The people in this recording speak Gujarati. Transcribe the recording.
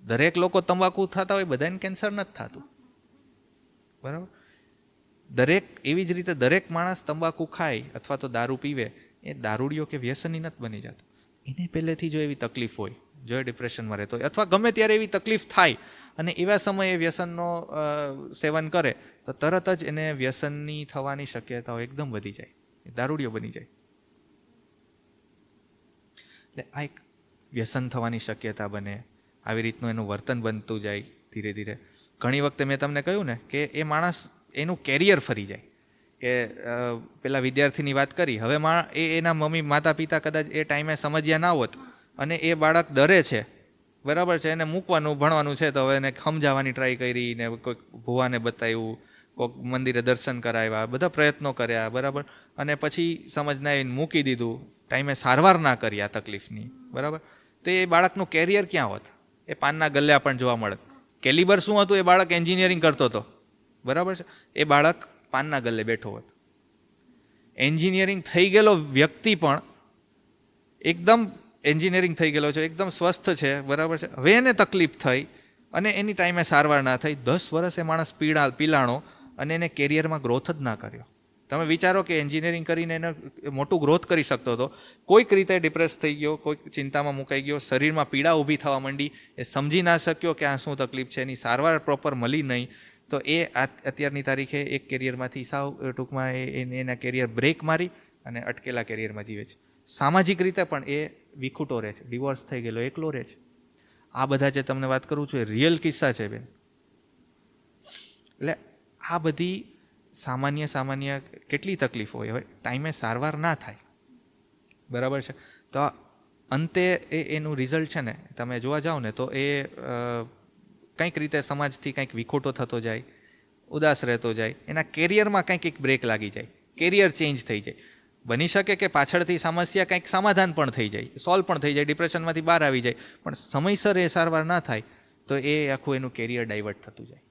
દરેક લોકો તંબાકુ થતા હોય બધાને કેન્સર નથી થતું, બરાબર? દરેક એવી જ રીતે દરેક માણસ તંબાકુ ખાય અથવા તો દારૂ પીવે એ દારૂડિયો કે વ્યસની નથી બની જતો. એને પહેલેથી જો એવી તકલીફ હોય, જો એ ડિપ્રેશનમાં રહેતો હોય અથવા ગમે ત્યારે એવી તકલીફ થાય અને એવા સમયે વ્યસનનો સેવન કરે તો તરત જ એને વ્યસનની થવાની શક્યતાઓ એકદમ વધી જાય, દારૂડિયો બની જાય. એટલે આ એક વ્યસન થવાની શક્યતા બને, આવી રીતનું એનું વર્તન બનતું જાય ધીરે ધીરે. ઘણી વખતે મેં તમને કહ્યું ને કે એ માણસ એનું કેરિયર ફરી જાય. કે પેલા વિદ્યાર્થીની વાત કરી, હવે એના મમ્મી માતા પિતા કદાચ એ ટાઈમે સમજ્યા ના હોત અને એ બાળક ડરે છે, બરાબર છે, એને મૂકવાનું ભણવાનું છે તો હવે એને સમજાવવાની ટ્રાય કરી ને કોઈક ભુવાને બતાવ્યું, કોઈક મંદિરે દર્શન કરાવ્યા, બધા પ્રયત્નો કર્યા, બરાબર, અને પછી સમજ ના આવીને મૂકી દીધું, ટાઈમે સારવાર ના કરી આ તકલીફની, બરાબર, તો એ બાળકનું કેરિયર ક્યાં હોત? એ પાનના ગલ્લા પણ જોવા મળે. કેલિબર શું હતું? એ બાળક એન્જિનિયરિંગ કરતો હતો, બરાબર છે, એ બાળક પાનના ગલ્લે બેઠો હોત. એન્જિનિયરિંગ થઈ ગયેલો વ્યક્તિ પણ એકદમ એન્જિનિયરિંગ થઈ ગયેલો છે, એકદમ સ્વસ્થ છે, બરાબર છે, હવે એને તકલીફ થઈ અને એની ટાઈમે સારવાર ના થઈ, 10 વર્ષ એ માણસ પીલાણો અને એને કેરિયરમાં ગ્રોથ જ ના કર્યો. તમે વિચારો કે એન્જિનિયરિંગ કરીને એને મોટું ગ્રોથ કરી શકતો હતો, કોઈક રીતે ડિપ્રેસ થઈ ગયો, કોઈક ચિંતામાં મુકાઈ ગયો, શરીરમાં પીડા ઊભી થવા માંડી, એ સમજી ના શક્યો કે આ શું તકલીફ છે, એની સારવાર પ્રોપર મળી નહીં, તો એ અત્યારની તારીખે એક કેરિયરમાંથી સાવ ટૂંકમાં એના કેરિયર બ્રેક મારી અને અટકેલા કેરિયરમાં જીવે છે. સામાજિક રીતે પણ એ વિખૂટો રહે છે, ડિવોર્સ થઈ ગયેલો એકલો રહે છે. આ બધા જે તમને વાત કરું છું એ રિયલ કિસ્સા છે બેન. એટલે આ બધી સામાન્ય કેટલી તકલીફ હોય, હવે ટાઈમે સારવાર ના થાય, બરાબર છે, તો અંતે એનું રિઝલ્ટ છે ને તમે જોવા જાઓ ને તો એ કંઈક રીતે સમાજથી કંઈક વિખોટો થતો જાય, ઉદાસ રહેતો જાય, એના કેરિયરમાં કંઈક એક બ્રેક લાગી જાય, કેરિયર ચેન્જ થઈ જાય. બની શકે કે પાછળથી સમસ્યા કંઈક સમાધાન પણ થઈ જાય, સોલ્વ પણ થઈ જાય, ડિપ્રેશનમાંથી બહાર આવી જાય, પણ સમયસર એ સારવાર ના થાય તો એ આખું એનું કેરિયર ડાયવર્ટ થતું જાય.